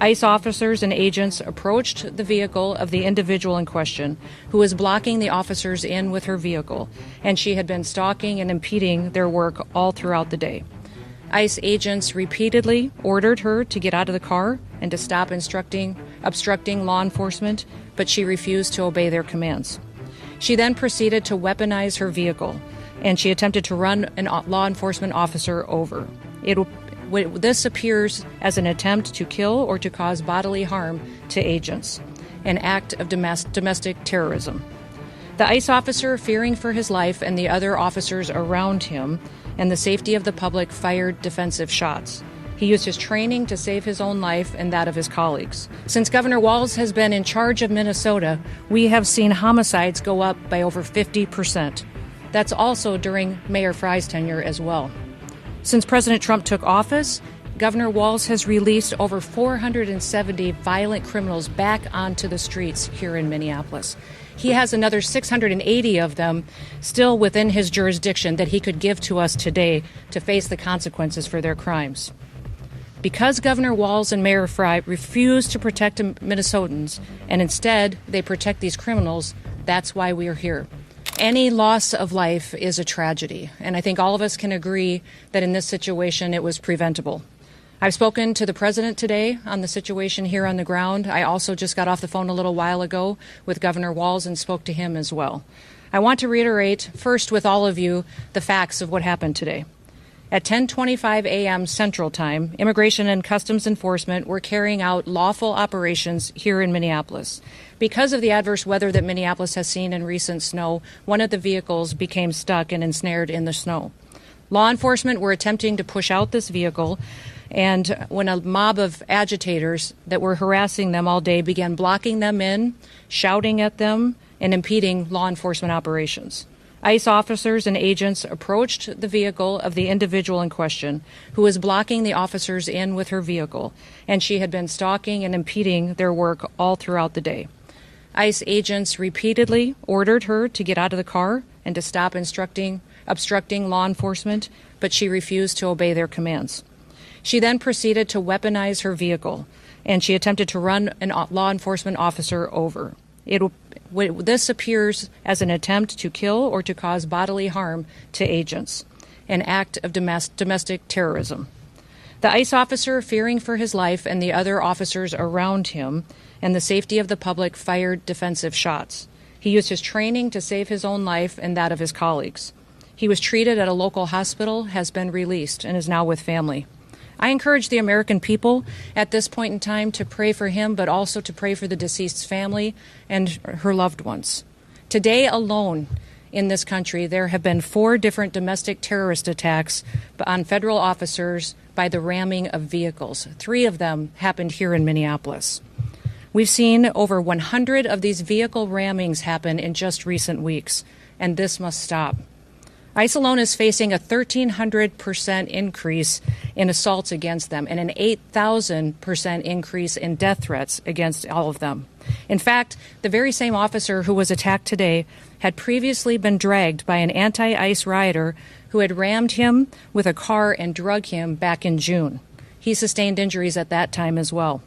ICE officers and agents approached the vehicle of the individual in question, who was blocking the officers in with her vehicle, and she had been stalking and impeding their work all throughout the day. ICE agents repeatedly ordered her to get out of the car and to stop obstructing law enforcement, but she refused to obey their commands. She then proceeded to weaponize her vehicle, and she attempted to run a law enforcement officer over. This appears as an attempt to kill or to cause bodily harm to agents, an act of domestic terrorism. The ICE officer, fearing for his life and the other officers around him and the safety of the public, fired defensive shots. He used his training to save his own life and that of his colleagues. Since Governor Walz has been in charge of Minnesota, we have seen homicides go up by over 50%. That's also during Mayor Frey's tenure as well. Since President Trump took office, Governor Walz has released over 470 violent criminals back onto the streets here in Minneapolis. He has another 680 of them still within his jurisdiction that he could give to us today to face the consequences for their crimes. Because Governor Walz and Mayor Frey refuse to protect Minnesotans, and instead they protect these criminals, that's why we are here. Any loss of life is a tragedy, and I think all of us can agree that in this situation it was preventable. I've spoken to the president today on the situation here on the ground. I also just got off the phone a little while ago with Governor Walz and spoke to him as well. I want to reiterate first with all of you the facts of what happened today. At 10:25 a.m. Central Time, Immigration and Customs Enforcement were carrying out lawful operations here in Minneapolis. Because of the adverse weather that Minneapolis has seen in recent snow, one of the vehicles became stuck and ensnared in the snow. Law enforcement were attempting to push out this vehicle, and when a mob of agitators that were harassing them all day began blocking them in, shouting at them, and impeding law enforcement operations. ICE officers and agents approached the vehicle of the individual in question, who was blocking the officers in with her vehicle, and she had been stalking and impeding their work all throughout the day. ICE agents repeatedly ordered her to get out of the car and to stop obstructing law enforcement, but she refused to obey their commands. She then proceeded to weaponize her vehicle, and she attempted to run a law enforcement officer over. This appears as an attempt to kill or to cause bodily harm to agents, an act of domestic terrorism. The ICE officer, fearing for his life and the other officers around him and the safety of the public, fired defensive shots. He used his training to save his own life and that of his colleagues. He was treated at a local hospital, has been released, and is now with family. I encourage the American people at this point in time to pray for him, but also to pray for the deceased's family and her loved ones. Today alone in this country, there have been 4 different domestic terrorist attacks on federal officers by the ramming of vehicles. 3 of them happened here in Minneapolis. We've seen over 100 of these vehicle rammings happen in just recent weeks, and this must stop. ICE alone is facing a 1,300% increase in assaults against them and an 8,000% increase in death threats against all of them. In fact, the very same officer who was attacked today had previously been dragged by an anti-ICE rioter who had rammed him with a car and drug him back in June. He sustained injuries at that time as well.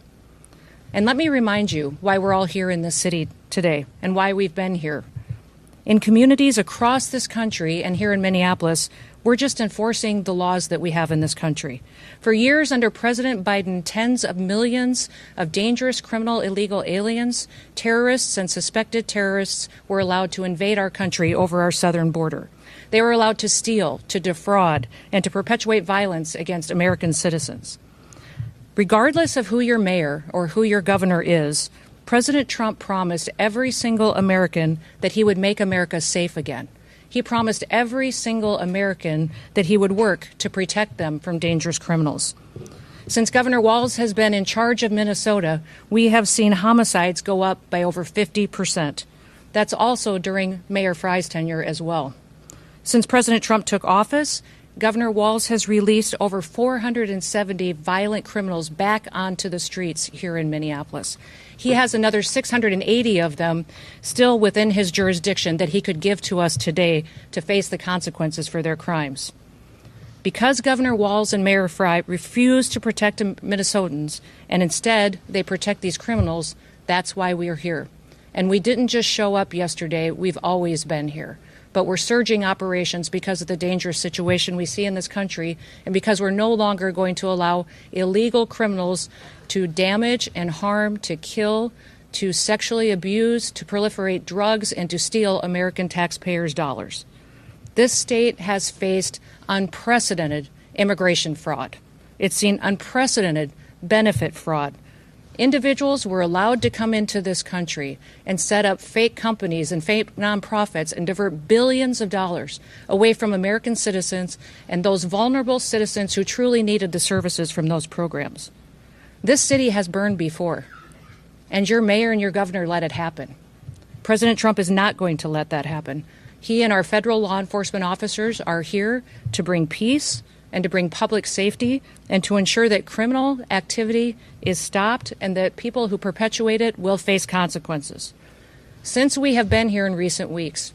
And let me remind you why we're all here in this city today and why we've been here. In communities across this country and here in Minneapolis, we're just enforcing the laws that we have in this country. For years under President Biden, tens of millions of dangerous criminal illegal aliens, terrorists, and suspected terrorists were allowed to invade our country over our southern border. They were allowed to steal, to defraud, and to perpetuate violence against American citizens. Regardless of who your mayor or who your governor is, President Trump promised every single American that he would make America safe again. He promised every single American that he would work to protect them from dangerous criminals. Since Governor Walz has been in charge of Minnesota, we have seen homicides go up by over 50%. That's also during Mayor Frey's tenure as well. Since President Trump took office, Governor Walz has released over 470 violent criminals back onto the streets here in Minneapolis. He has another 680 of them still within his jurisdiction that he could give to us today to face the consequences for their crimes. Because Governor Walz and Mayor Frey refuse to protect Minnesotans and instead they protect these criminals, that's why we are here. And we didn't just show up yesterday, we've always been here. But we're surging operations because of the dangerous situation we see in this country and because we're no longer going to allow illegal criminals to damage and harm, to kill, to sexually abuse, to proliferate drugs, and to steal American taxpayers' dollars. This state has faced unprecedented immigration fraud. It's seen unprecedented benefit fraud. Individuals were allowed to come into this country and set up fake companies and fake nonprofits and divert billions of dollars away from American citizens and those vulnerable citizens who truly needed the services from those programs. This city has burned before, and your mayor and your governor let it happen. President Trump is not going to let that happen. He and our federal law enforcement officers are here to bring peace and to bring public safety and to ensure that criminal activity is stopped and that people who perpetuate it will face consequences. Since we have been here in recent weeks,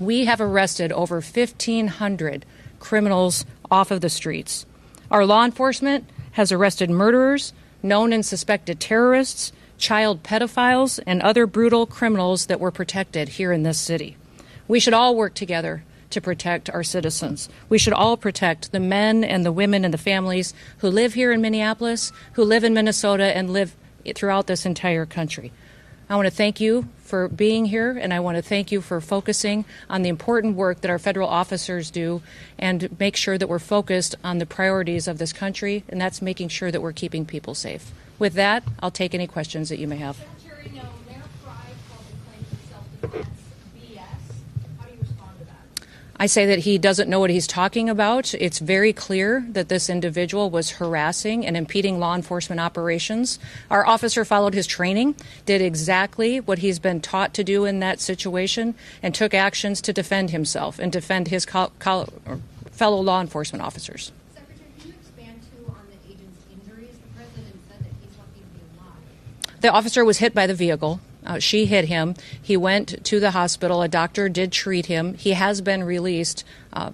we have arrested over 1,500 criminals off of the streets. Our law enforcement has arrested murderers, known and suspected terrorists, child pedophiles, and other brutal criminals that were protected here in this city. We should all work together to protect our citizens. We should all protect the men and the women and the families who live here in Minneapolis, who live in Minnesota, and live throughout this entire country. I want to thank you for being here, and I want to thank you for focusing on the important work that our federal officers do and make sure that we're focused on the priorities of this country, and that's making sure that we're keeping people safe. With that, I'll take any questions that you may have. Secretary Noem, Mayor Frey called the claim for self-defense BS. How do you respond to that? I say that he doesn't know what he's talking about. It's very clear that this individual was harassing and impeding law enforcement operations. Our officer followed his training, did exactly what he's been taught to do in that situation, and took actions to defend himself and defend his fellow law enforcement officers. Secretary, can you expand too on the agent's injuries? The president said that he's lucky to be alive. The officer was hit by the vehicle. She hit him. He went to the hospital. A doctor did treat him. He has been released,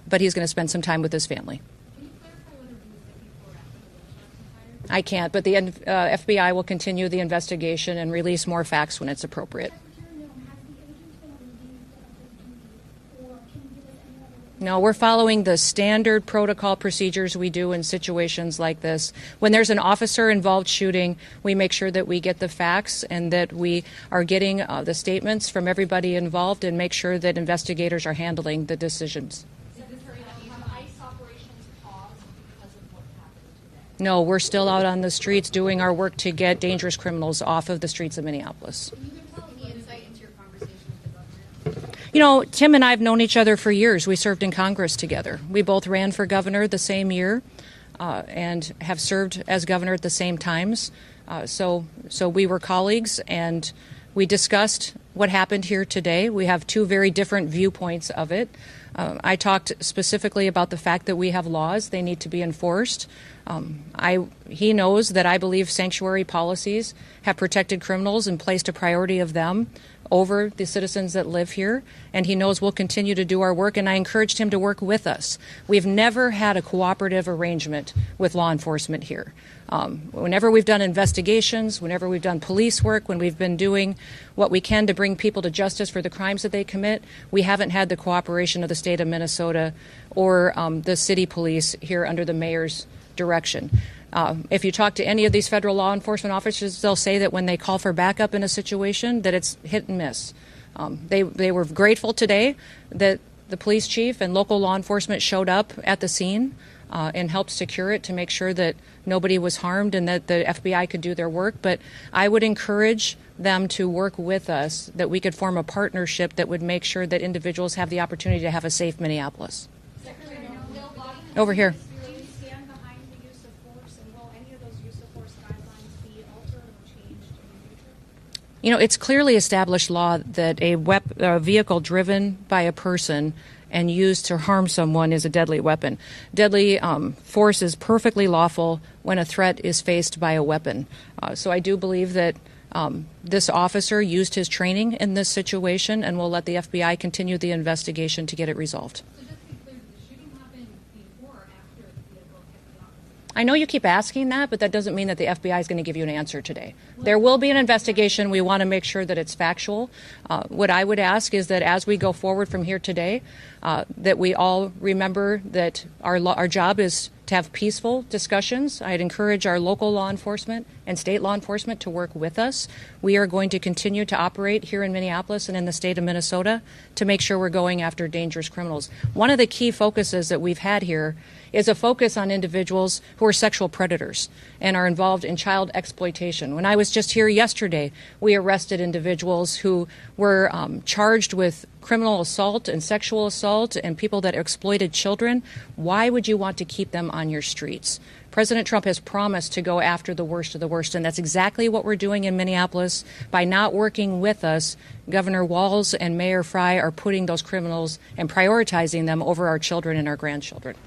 but he's going to spend some time with his family. Can you clarify whether he was hit before or after the gunshot was fired? I can't, but the FBI will continue the investigation and release more facts when it's appropriate. Secretary Noem, has the agent been relieved of his duty, or can you give us any other? No, we're following the standard protocol procedures we do in situations like this. When there's an officer-involved shooting, we make sure that we get the facts and that we are getting the statements from everybody involved and make sure that investigators are handling the decisions. Secretary Noem, have ICE operations paused because of what happened today? No, we're still out on the streets doing our work to get dangerous criminals off of the streets of Minneapolis. Can you give us any insight into your conversation with the governor? You know, Tim and I have known each other for years. We served in Congress together. We both ran for governor the same year and have served as governor at the same times. So we were colleagues, and we discussed what happened here today. We have two very different viewpoints of it. I talked specifically about the fact that we have laws. They need to be enforced. He knows that I believe sanctuary policies have protected criminals and placed a priority of them over the citizens that live here, and he knows we'll continue to do our work, and I encouraged him to work with us. We've never had a cooperative arrangement with law enforcement here. Whenever we've done investigations, whenever we've done police work, when we've been doing what we can to bring people to justice for the crimes that they commit, we haven't had the cooperation of the state of Minnesota or the city police here under the mayor's direction. If you talk to any of these federal law enforcement officers, they'll say that when they call for backup in a situation, that it's hit and miss. They were grateful today that the police chief and local law enforcement showed up at the scene and helped secure it to make sure that nobody was harmed and that the FBI could do their work. But I would encourage them to work with us, that we could form a partnership that would make sure that individuals have the opportunity to have a safe Minneapolis. Secretary Noem, Over here. do you stand behind the use of force, and will any of those use of force guidelines be altered or changed in the future? You know, it's clearly established law that a vehicle driven by a person and used to harm someone is a deadly weapon. Deadly force is perfectly lawful when a threat is faced by a weapon. So I do believe that this officer used his training in this situation, and we'll let the FBI continue the investigation to get it resolved. So just to be clear, did the shooting happen before or after I know you keep asking that, but that doesn't mean that the FBI is going to give you an answer today. There will be an investigation. We want to make sure that it's factual. What I would ask is that as we go forward from here today, that we all remember that our job is to have peaceful discussions. I'd encourage our local law enforcement and state law enforcement to work with us. We are going to continue to operate here in Minneapolis and in the state of Minnesota to make sure we're going after dangerous criminals. One of the key focuses that we've had here is a focus on individuals who are sexual predators and are involved in child exploitation. When I was just here yesterday, we arrested individuals who were charged with criminal assault and sexual assault and people that exploited children. Why would you want to keep them on your streets? President Trump has promised to go after the worst of the worst, and that's exactly what we're doing in Minneapolis. By not working with us, Governor Walz and Mayor Frey are putting those criminals and prioritizing them over our children and our grandchildren.